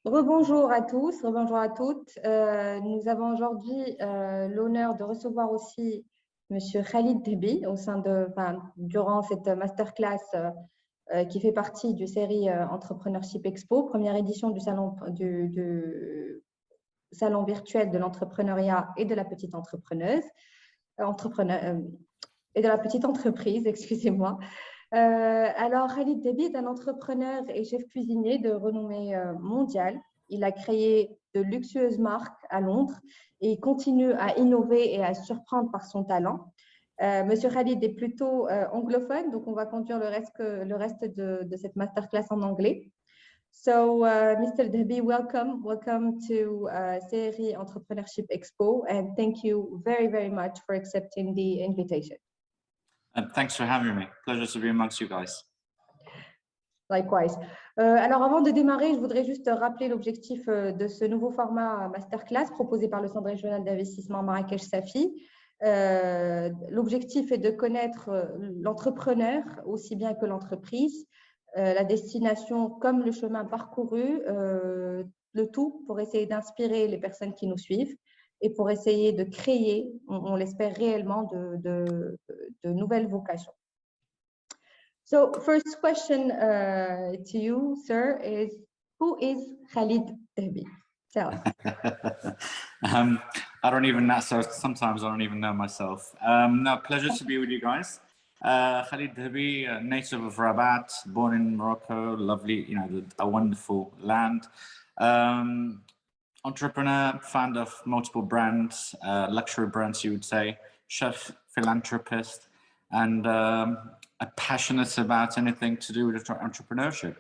Rebonjour à tous, rebonjour à toutes. Nous avons aujourd'hui l'honneur de recevoir aussi Monsieur Khalid Dahbi durant cette masterclass qui fait partie du CRI Entrepreneurship Expo, première édition du salon virtuel de l'entrepreneuriat et de la petite et de la petite entreprise, excusez-moi. Alors, Khalid Dahbi est un entrepreneur et chef cuisinier de renommée mondiale. Il a créé de luxueuses marques à Londres et il continue à innover et à surprendre par son talent. Monsieur Khalid est plutôt anglophone, donc on va conduire le reste de cette masterclass en anglais. So, Mr. Dahbi, welcome to CRI Entrepreneurship Expo, and thank you very, very much for accepting the invitation. Thanks for having me. Pleasure to be amongst you guys. Likewise. Alors, avant de démarrer, je voudrais juste rappeler l'objectif de ce nouveau format masterclass proposé par le Centre régional d'investissement Marrakech-Safi. L'objectif est de connaître l'entrepreneur aussi bien que l'entreprise, la destination comme le chemin parcouru, le tout pour essayer d'inspirer les personnes qui nous suivent et pour essayer de créer, on l'espère réellement, de nouvelles vocations. So, first question to you, sir, is who is Khalid Dahbi? Tell us. I don't even know, so sometimes I don't even know myself. No, pleasure to be with you guys. Khalid Dahbi, native of Rabat, born in Morocco, lovely, a wonderful land. Entrepreneur, founder of multiple brands, luxury brands, you would say, chef, philanthropist, and passionate about anything to do with entrepreneurship.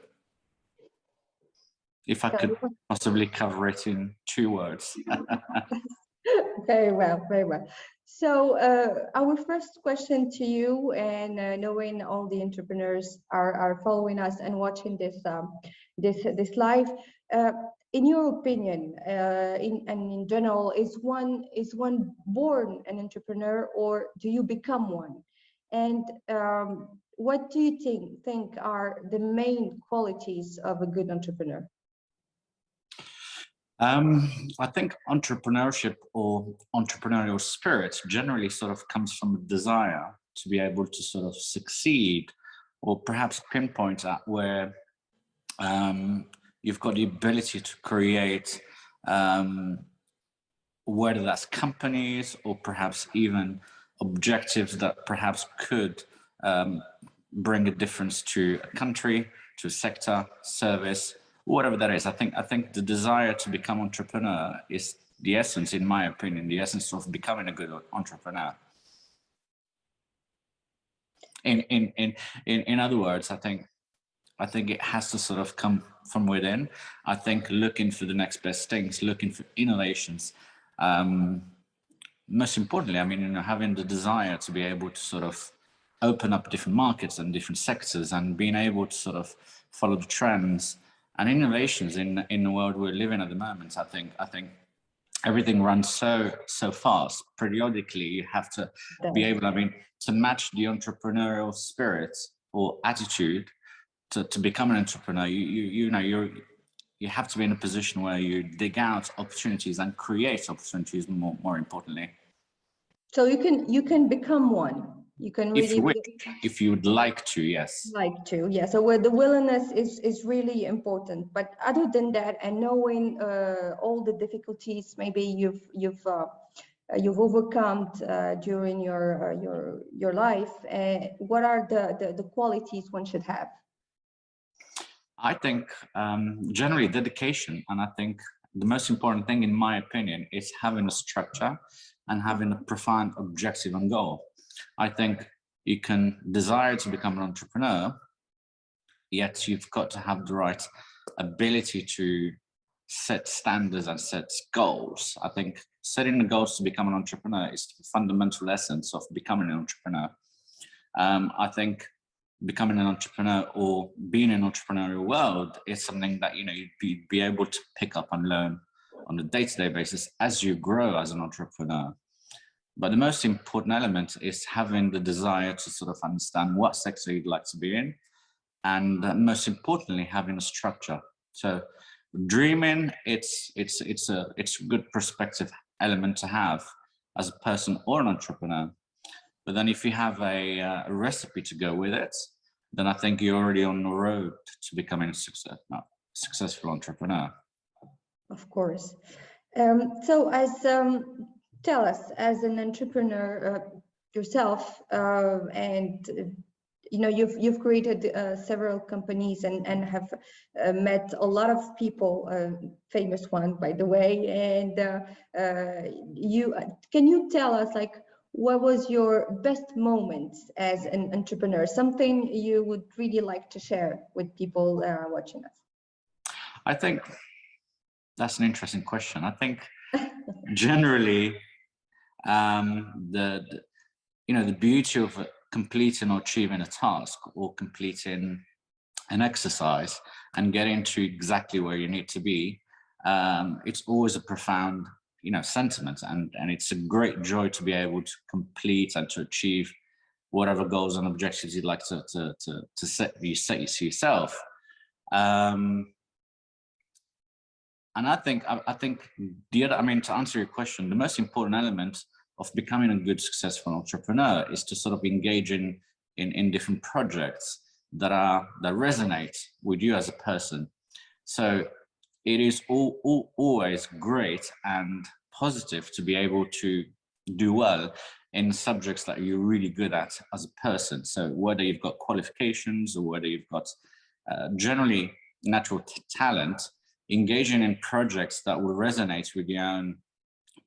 If I could possibly cover it in 2 words. Very well, very well. So our first question to you, and knowing all the entrepreneurs are following us and watching this live, in your opinion, in general, is one born an entrepreneur, or do you become one? And what do you think are the main qualities of a good entrepreneur? I think entrepreneurship or entrepreneurial spirit generally sort of comes from a desire to be able to sort of succeed, or perhaps pinpoint at where you've got the ability to create, whether that's companies or perhaps even objectives that perhaps could bring a difference to a country, to a sector, service, whatever that is. I think the desire to become entrepreneur is the essence, in my opinion, the essence of becoming a good entrepreneur. In other words, I think it has to sort of come from within. I think looking for the next best things, looking for innovations. Most importantly, I mean, having the desire to be able to sort of open up different markets and different sectors, and being able to sort of follow the trends and innovations in the world we're living at the moment. I think everything runs so fast. Periodically, you have to be able, to match the entrepreneurial spirit or attitude to become an entrepreneur. You have to be in a position where you dig out opportunities and create opportunities. More importantly. So you can become one. You can really, if you would like to, yes. Like to, yeah. So where the willingness is really important. But other than that, and knowing all the difficulties maybe you've overcome during your life, what are the qualities one should have? I think generally dedication, and I think the most important thing, in my opinion, is having a structure and having a profound objective and goal. I think you can desire to become an entrepreneur, yet you've got to have the right ability to set standards and set goals. I think setting the goals to become an entrepreneur is the fundamental essence of becoming an entrepreneur. I think becoming an entrepreneur or being in an entrepreneurial world is something that you'd be able to pick up and learn on a day-to-day basis as you grow as an entrepreneur. But the most important element is having the desire to sort of understand what sector you'd like to be in, and most importantly, having a structure. So dreaming, it's a good perspective element to have as a person or an entrepreneur. But then if you have a recipe to go with it, then I think you're already on the road to becoming a successful entrepreneur. Of course. So tell us, as an entrepreneur yourself, and you've created several companies and have met a lot of people, famous one, by the way. And can you tell us, like, what was your best moment as an entrepreneur? Something you would really like to share with people watching us? I think that's an interesting question. I think generally, the beauty of completing or achieving a task or completing an exercise and getting to exactly where you need to be, it's always a profound sentiment, and it's a great joy to be able to complete and to achieve whatever goals and objectives you'd like to set yourself. And I think to answer your question, the most important element of becoming a good, successful entrepreneur is to sort of engage in different projects that resonate with you as a person. So it is always great and positive to be able to do well in subjects that you're really good at as a person. So whether you've got qualifications or whether you've got generally natural talent, engaging in projects that will resonate with your own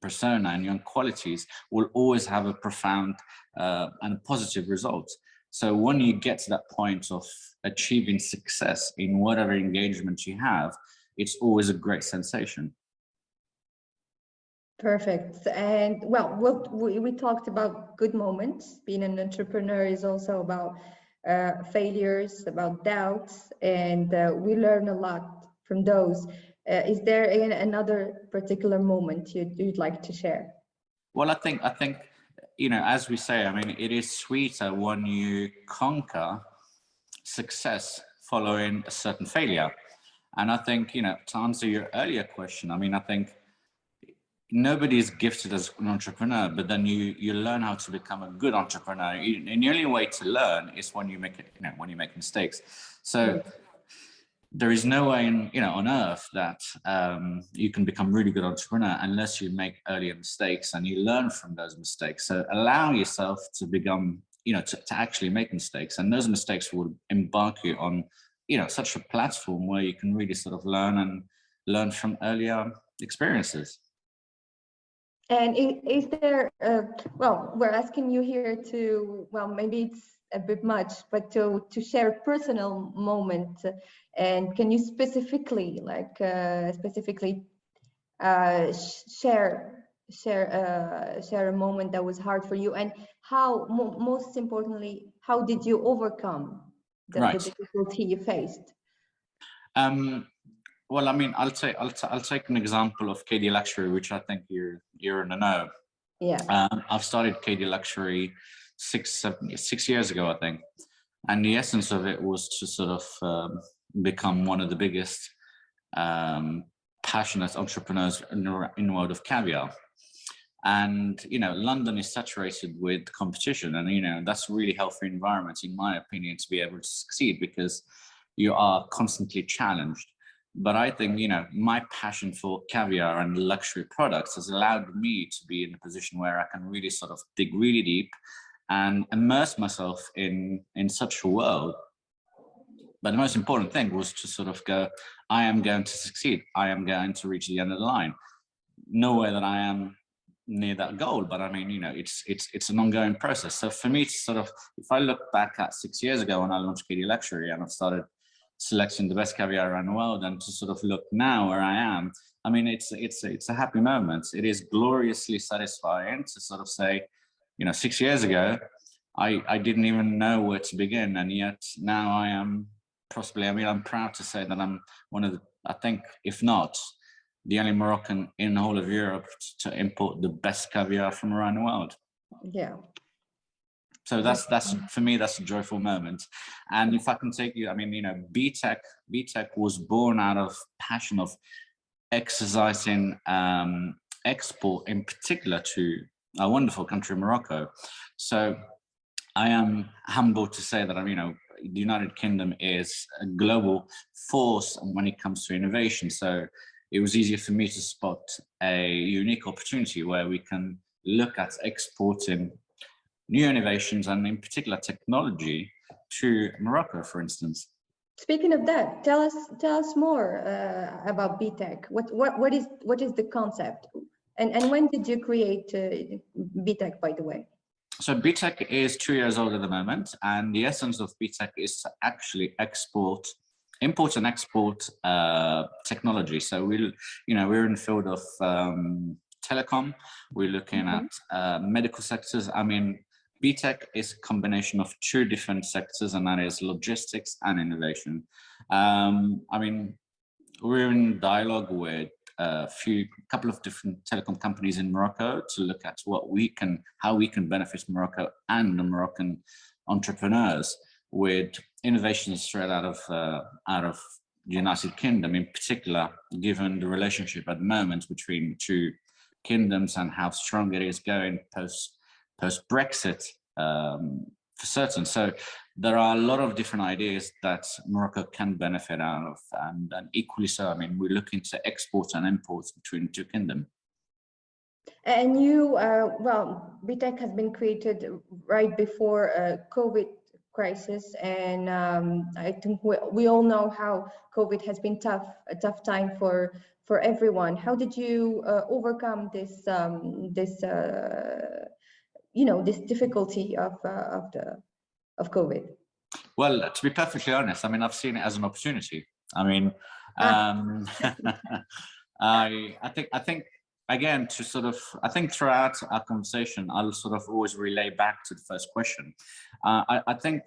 persona and your own qualities will always have a profound and positive result. So when you get to that point of achieving success in whatever engagement you have, it's always a great sensation. Perfect. And well, we talked about good moments. Being an entrepreneur is also about failures, about doubts, and we learn a lot from those. Is there another particular moment you'd like to share? Well, I think as we say, it is sweeter when you conquer success following a certain failure. And I think, to answer your earlier question, I think nobody is gifted as an entrepreneur, but then you learn how to become a good entrepreneur. And the only way to learn is when you make it, when you make mistakes. So there is no way on earth that you can become really good entrepreneur unless you make earlier mistakes and you learn from those mistakes. So allow yourself to become, to actually make mistakes, and those mistakes will embark you on, such a platform where you can really sort of learn from earlier experiences. And is there, well, we're asking you here to, well, maybe it's a bit much, but to share a personal moment. And can you specifically, share a moment that was hard for you, and how, most importantly, how did you overcome the difficulty you faced? Well, I'll take an example of KD Luxury, which I think you're in the know. Yeah. I've started KD Luxury 6 years ago, I think, and the essence of it was to sort of become one of the biggest passionate entrepreneurs in the world of caviar. And London is saturated with competition, and that's a really healthy environment, in my opinion, to be able to succeed, because you are constantly challenged. But I think, my passion for caviar and luxury products has allowed me to be in a position where I can really sort of dig really deep and immerse myself in such a world. But the most important thing was to sort of go, I am going to succeed. I am going to reach the end of the line. No way that I am near that goal, but it's an ongoing process. So for me to sort of, if I look back at 6 years ago when I launched KD Luxury and I've started selecting the best caviar around the world, and to sort of look now where I am, it's a happy moment. It is gloriously satisfying to sort of say, 6 years ago, I didn't even know where to begin, and yet now I am possibly, I'm proud to say that I'm one of the, I think, if not the only Moroccan in the whole of Europe to import the best caviar from around the world. Yeah. So that's for me, that's a joyful moment. And if I can take you, I mean, you know, BEETEC was born out of passion of exercising export, in particular to a wonderful country, Morocco. So I am humbled to say that I'm, you know, the United Kingdom is a global force when it comes to innovation. So it was easier for me to spot a unique opportunity where we can look at exporting new innovations and in particular technology to Morocco, for instance. Speaking of that, tell us more about BEETEC. What is the concept, and when did you create BEETEC, by the way? So BEETEC is 2 years old at the moment, and the essence of BEETEC is to actually import and export technology. So we're in the field of telecom. We're looking at medical sectors. I mean, BEETEC is a combination of two different sectors, and that is logistics and innovation. I mean, we're in dialogue with a couple of different telecom companies in Morocco to look at how we can benefit Morocco and the Moroccan entrepreneurs with innovations straight out of the United Kingdom, in particular, given the relationship at the moment between the two kingdoms and how strong it is going post Brexit, for certain. So there are a lot of different ideas that Morocco can benefit out of, and equally so, I mean, we're looking to export and import between the two kingdoms. And you, well, BEETEC has been created right before COVID crisis, and I think we all know how COVID has been a tough time for everyone. How did you overcome this this difficulty of COVID? Well, to be perfectly honest, I mean, I've seen it as an opportunity. I mean, I think again, I think throughout our conversation, I'll sort of always relay back to the first question. I think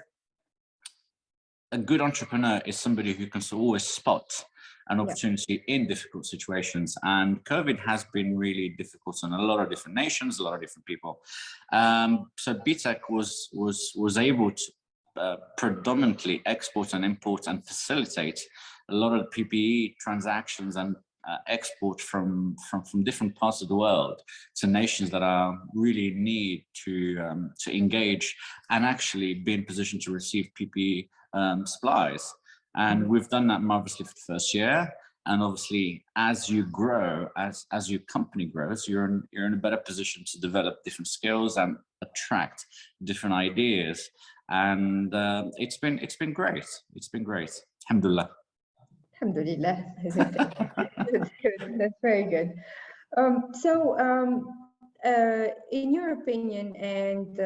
a good entrepreneur is somebody who can always spot an opportunity in difficult situations, and COVID has been really difficult on a lot of different nations, a lot of different people. So BEETEC was able to predominantly export and import and facilitate a lot of PPE transactions and export from different parts of the world to nations that are really in need to engage and actually be in position to receive PPE supplies. And we've done that marvelously for the first year. And obviously, as you grow, as your company grows, you're in a better position to develop different skills and attract different ideas. And it's been great. It's been great. Alhamdulillah. Alhamdulillah. That's good. That's very good. In your opinion, and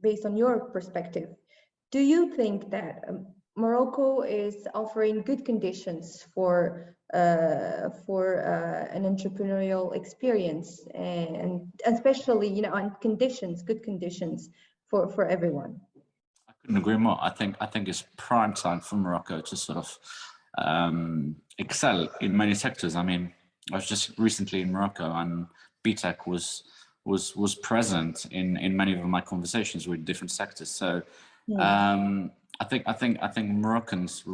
based on your perspective, do you think that Morocco is offering good conditions for an entrepreneurial experience, and especially on good conditions for everyone? I couldn't agree more. I think it's prime time for Morocco to sort of excel in many sectors. I mean, I was just recently in Morocco, and BEETEC was present in many of my conversations with different sectors. So I think Moroccans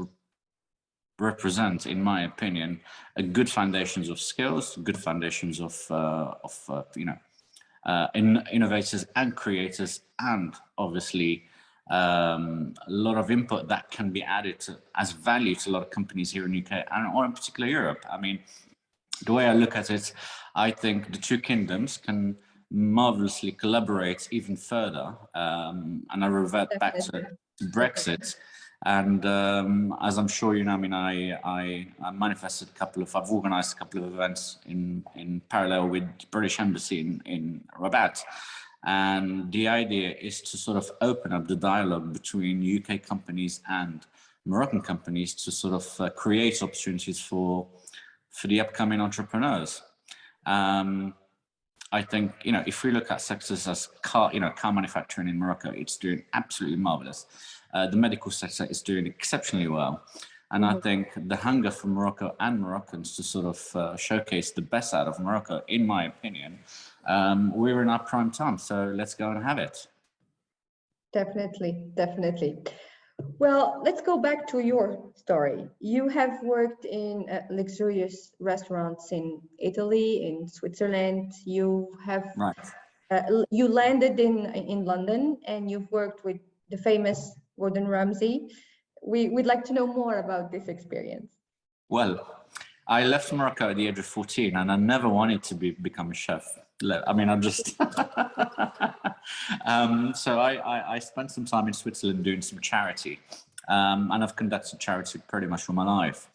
represent, in my opinion, a good foundations of skills, good foundations of innovators and creators, and obviously a lot of input that can be added as value to a lot of companies here in the UK or in particular Europe. I mean, the way I look at it, I think the two kingdoms can marvelously collaborate even further, and I revert back to Brexit. And as I'm sure you know, I mean, I manifested I've organized a couple of events in parallel with the British Embassy in Rabat. And the idea is to sort of open up the dialogue between UK companies and Moroccan companies to sort of create opportunities for the upcoming entrepreneurs. I think, if we look at sectors as car manufacturing in Morocco, it's doing absolutely marvelous. The medical sector is doing exceptionally well. And I think the hunger for Morocco and Moroccans to sort of showcase the best out of Morocco, in my opinion, we're in our prime time. So let's go and have it. Definitely, definitely. Well, let's go back to your story. You have worked in luxurious restaurants in Italy, in Switzerland. You have Right. you landed in London, and you've worked with the famous Gordon Ramsay. We'd like to know more about this experience. Well, I left Morocco at the age of 14, and I never wanted to become a chef. I mean, I just so I spent some time in Switzerland doing some charity, and I've conducted charity pretty much all my life.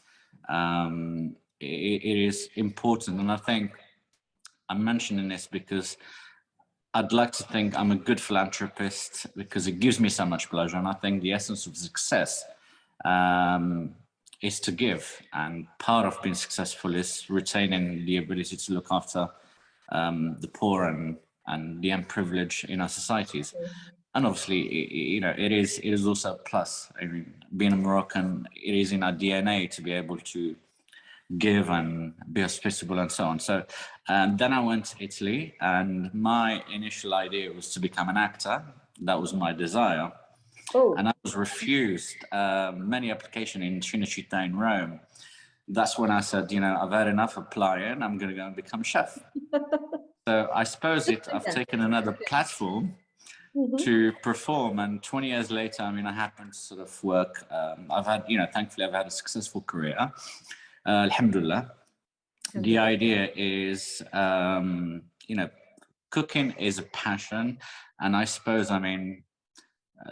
It is important, and I think I'm mentioning this because I'd like to think I'm a good philanthropist because it gives me so much pleasure, and I think the essence of success is to give, and part of being successful is retaining the ability to look after the poor and the unprivileged in our societies. And obviously, it is also a plus. I mean, being a Moroccan, it is in our DNA to be able to give and be hospitable and so on. So then I went to Italy, and my initial idea was to become an actor. That was my desire. Oh. And I was refused many applications in Cinecittà in Rome. That's when I said, I've had enough applying, I'm going to go and become a chef. So I suppose I've taken another platform to perform, and 20 years later, I mean, I happen to sort of work. I've had, thankfully, I've had a successful career. Alhamdulillah. The idea is, cooking is a passion. And I suppose, I mean,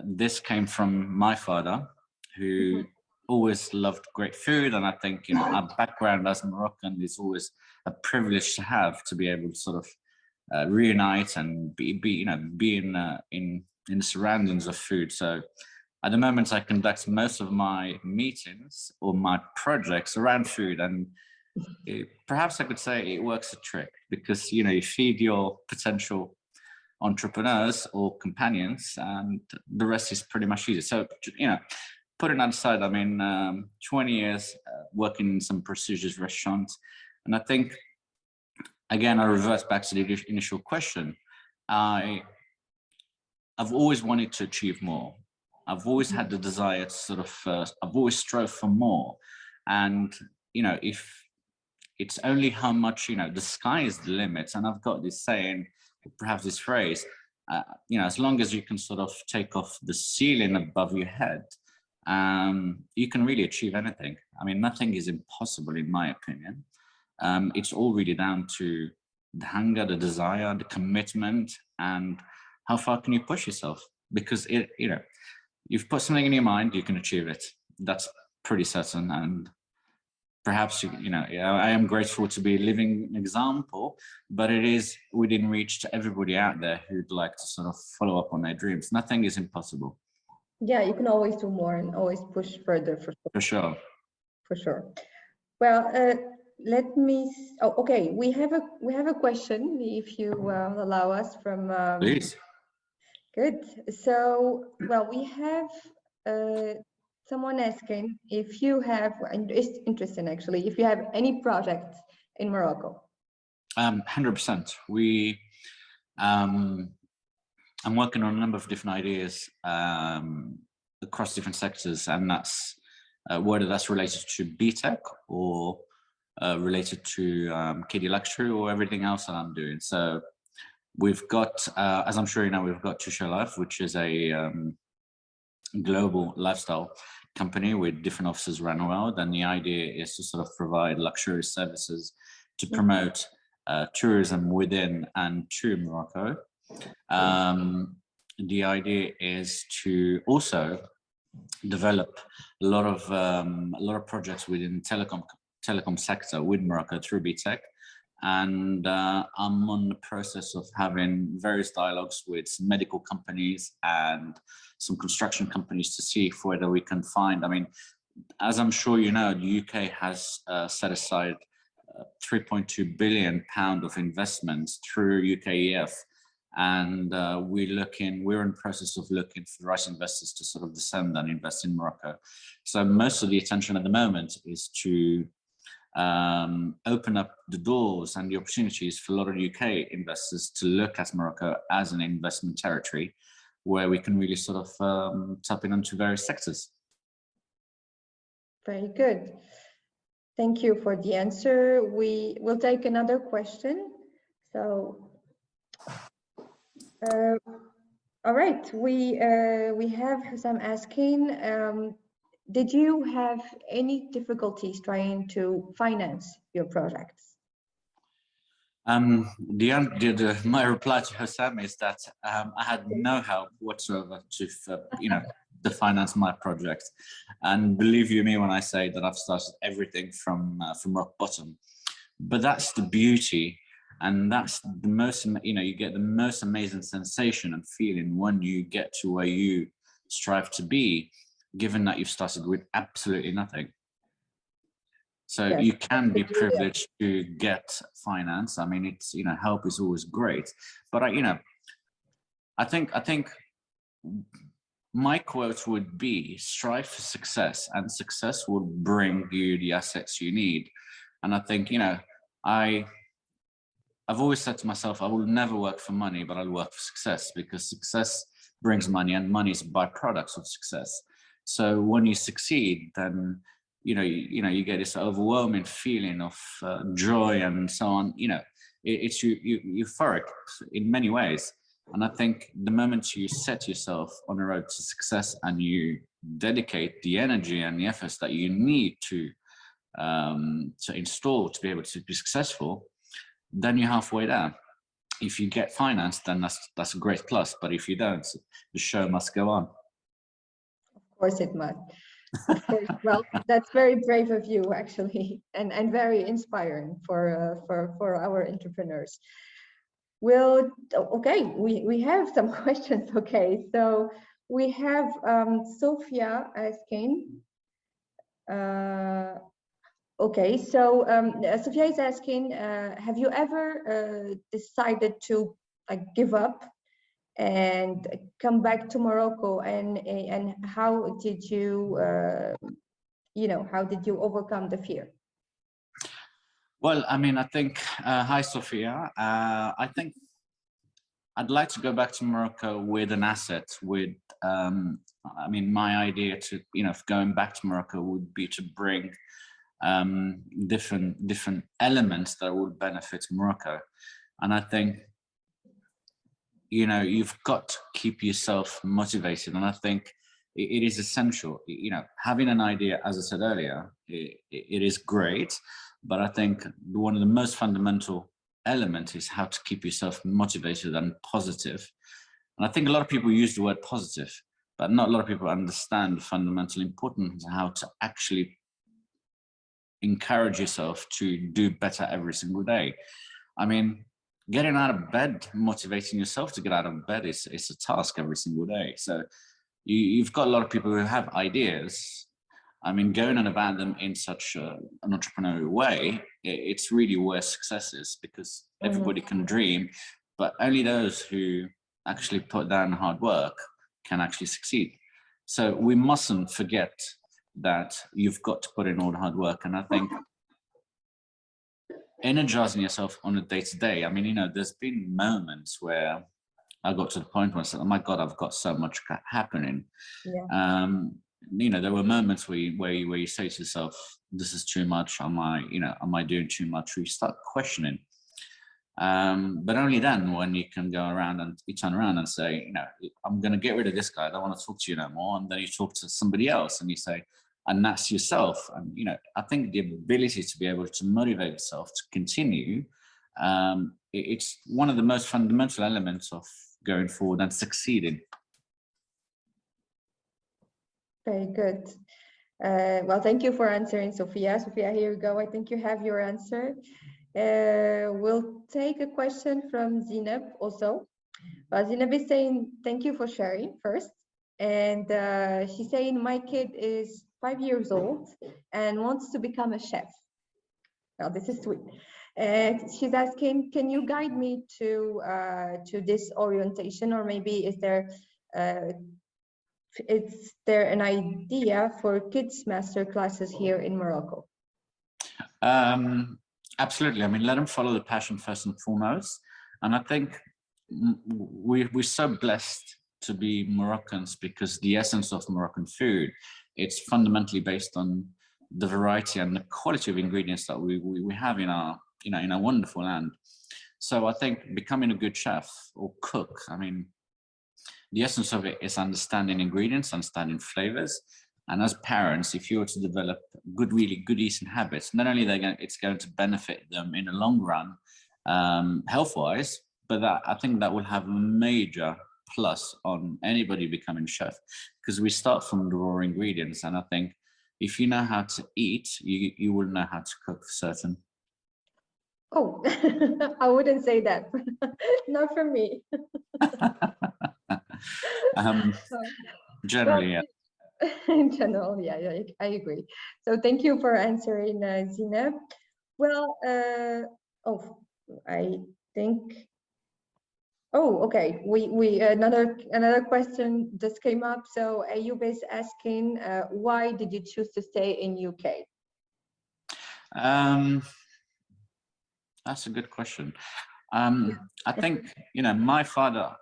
this came from my father, who always loved great food. And I think, our background as Moroccan is always a privilege to have, to be able to sort of reunite and be in the surroundings of food. So at the moment, I conduct most of my meetings or my projects around food, and perhaps I could say it works a trick because, you feed your potential entrepreneurs or companions, and the rest is pretty much easy. So, putting that aside, I mean, 20 years working in some prestigious restaurants, and I think, again, I revert back to the initial question. I've always wanted to achieve more. I've always had the desire to sort of, I've always strove for more. And, if it's only how much, the sky is the limit. And I've got this saying, perhaps this phrase, as long as you can sort of take off the ceiling above your head, you can really achieve anything. I mean, nothing is impossible in my opinion. It's all really down to the hunger, the desire, the commitment, and how far can you push yourself? Because you've put something in your mind, you can achieve it. That's pretty certain. And perhaps, I am grateful to be a living example, but it is within reach to everybody out there who'd like to sort of follow up on their dreams. Nothing is impossible. Yeah, you can always do more and always push further, for sure. For sure. For sure. Well, let me. Oh, okay. We have a question, if you allow us, from. Please. Good. So, well, we have someone asking if you have, and it's interesting actually, if you have any projects in Morocco. 100%. I'm working on a number of different ideas across different sectors, and that's whether that's related to BEETEC or related to KD Luxury or everything else that I'm doing. So we've got, as I'm sure you know, we've got Tusha Life, which is a global lifestyle company with different offices around the world. And the idea is to sort of provide luxurious services to promote tourism within and to Morocco. The idea is to also develop a lot of projects within telecom sector with Morocco through BEETEC. And I'm on the process of having various dialogues with some medical companies and some construction companies to see if whether we can find, I mean, as I'm sure you know, the UK has set aside £3.2 billion of investments through UKEF. And we're in the process of looking for the right investors to sort of descend and invest in Morocco. So most of the attention at the moment is to open up the doors and the opportunities for a lot of UK investors to look at Morocco as an investment territory. where we can really sort of tap into various sectors. Very good. Thank you for the answer. We will take another question. So, all right, we have Hussam asking, did you have any difficulties trying to finance your projects? My reply to Hussam is that I had no help whatsoever to, to finance my project. And believe you me when I say that I've started everything from rock bottom. But that's the beauty, and that's the most, you get the most amazing sensation and feeling when you get to where you strive to be, given that you've started with absolutely nothing. So yes, you can be privileged to get finance. I mean, it's, help is always great, but I think my quote would be strive for success, and success will bring you the assets you need. And I think, I've always said to myself, I will never work for money, but I'll work for success, because success brings money, and money is a byproduct of success. So when you succeed, then you get this overwhelming feeling of joy and so on. It's euphoric in many ways. And I think the moment you set yourself on the road to success and you dedicate the energy and the efforts that you need to install to be able to be successful, then you're halfway there. If you get financed, then that's a great plus. But if you don't, the show must go on. Of course it must. Of course. Well, that's very brave of you, actually, and very inspiring for our entrepreneurs. Well, okay, we have some questions. Okay, so we have Sophia asking. Okay, so Sophia is asking, have you ever decided to give up and come back to Morocco, and how did you how did you overcome the fear? Well, I mean, I think hi Sophia, I think I'd like to go back to Morocco with an asset. With I mean, my idea to going back to Morocco would be to bring different elements that would benefit Morocco. And I think you've got to keep yourself motivated, and I think it is essential. Having an idea, as I said earlier, it is great, but I think one of the most fundamental elements is how to keep yourself motivated and positive. And I think a lot of people use the word positive, but not a lot of people understand the fundamental importance of how to actually encourage yourself to do better every single day. I mean, getting out of bed, motivating yourself to get out of bed is a task every single day. So you've got a lot of people who have ideas. I mean, going on about them in such an entrepreneurial way, it's really where success is, because everybody can dream, but only those who actually put down hard work can actually succeed. So we mustn't forget that you've got to put in all the hard work. And I think energizing yourself on a day-to-day, I mean, there's been moments where I got to the point where I said, oh my God, I've got so much happening. Yeah. There were moments where you say to yourself, this is too much. Am I doing too much? You start questioning. But only then when you can go around and you turn around and say, I'm going to get rid of this guy. I don't want to talk to you no more. And then you talk to somebody else and you say, and that's yourself. And, I think the ability to be able to motivate yourself to continue, it's one of the most fundamental elements of going forward and succeeding. Very good. Well, thank you for answering, Sophia. Sophia, here you go. I think you have your answer. We'll take a question from Zineb also. Zineb is saying, thank you for sharing first. And she's saying, my kid is 5 years old and wants to become a chef. Now, this is sweet. And she's asking, can you guide me to this orientation, or maybe is there an idea for kids master classes here in Morocco? Absolutely. I mean, let them follow the passion first and foremost. And I think we're so blessed to be Moroccans because the essence of Moroccan food, it's fundamentally based on the variety and the quality of ingredients that we have in our, you know, in our wonderful land. So I think becoming a good chef or cook, I mean, the essence of it is understanding ingredients, understanding flavors. And as parents, if you were to develop good, really good eating habits, not only it's going to benefit them in the long run, health-wise, but I think that will have a major plus on anybody becoming chef, because we start from the raw ingredients. And I think if you know how to eat, you will know how to cook for certain. Oh, I wouldn't say that. Not for me. Generally, yeah. In general, yeah, I agree. So thank you for answering, Zineb. Well, I think. Oh, okay. We another question just came up. So Ayub is asking, why did you choose to stay in UK? That's a good question. I think, you know, my father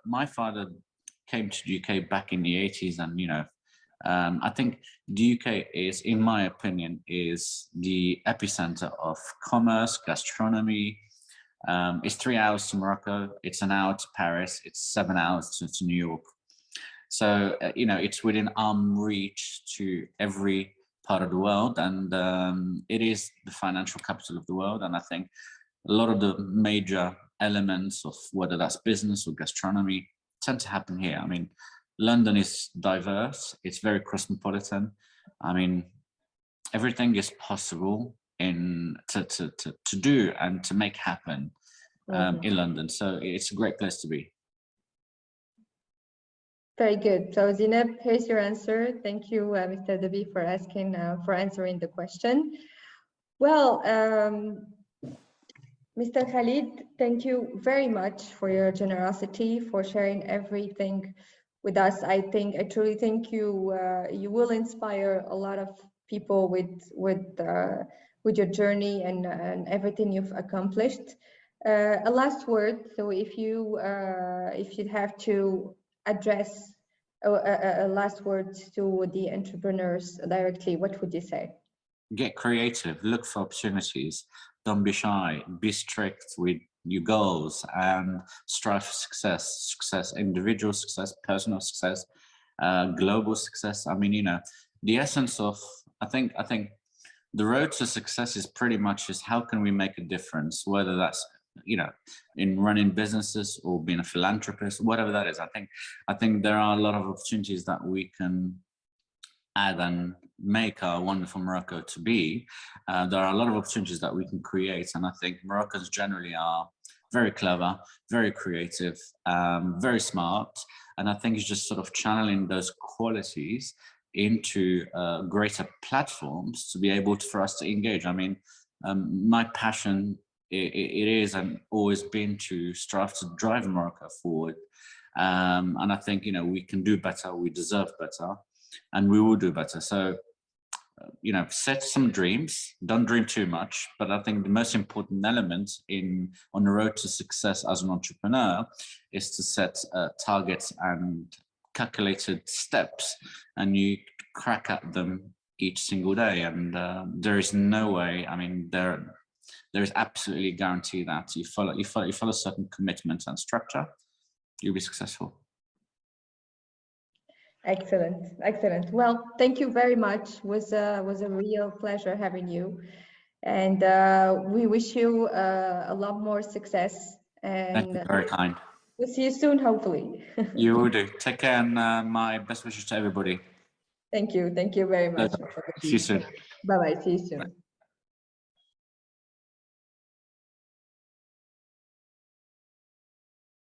came to the UK back in the 80s, and, you know, I think the UK is, in my opinion, is the epicenter of commerce, gastronomy. It's 3 hours to Morocco, it's an hour to Paris, it's 7 hours to New York. So, you know, it's within arm reach to every part of the world, and it is the financial capital of the world. And I think a lot of the major elements of whether that's business or gastronomy tend to happen here. I mean, London is diverse, it's very cosmopolitan. I mean, everything is possible to do and to make happen in London. So it's a great place to be. Very good. So Zineb, here's your answer. Thank you, Mr. Dahbi, for answering the question. Well, Mr. Khalid, thank you very much for your generosity, for sharing everything with us. I truly think you will inspire a lot of people with your journey and everything you've accomplished. A last word. So if you'd have to address a last word to the entrepreneurs directly, what would you say? Get creative, look for opportunities, don't be shy, be strict with your goals, and strive for success, individual success, personal success, global success. I mean, you know, the essence of, I think the road to success is pretty much is how can we make a difference, whether that's, you know, in running businesses or being a philanthropist, whatever that is. I think there are a lot of opportunities that we can add and make our wonderful Morocco to be. There are a lot of opportunities that we can create, and I think Moroccans generally are very clever, very creative, very smart, and I think it's just sort of channeling those qualities into greater platforms to be able for us to engage. I mean, my passion it is and always been to strive to drive Morocco forward, and I think, you know, we can do better, we deserve better, and we will do better. So, you know, set some dreams, don't dream too much, but I think the most important element on the road to success as an entrepreneur is to set targets and calculated steps, and you crack at them each single day. And there is no way, I mean, there is absolutely a guarantee that you follow certain commitments and structure, you'll be successful. Excellent, excellent. Well, thank you very much. It was a real pleasure having you, and we wish you a lot more success. And thank you, very kind. We'll see you soon, hopefully. You will do. Take care, and my best wishes to everybody. Thank you very much. See you soon. Bye bye. See you soon. Bye.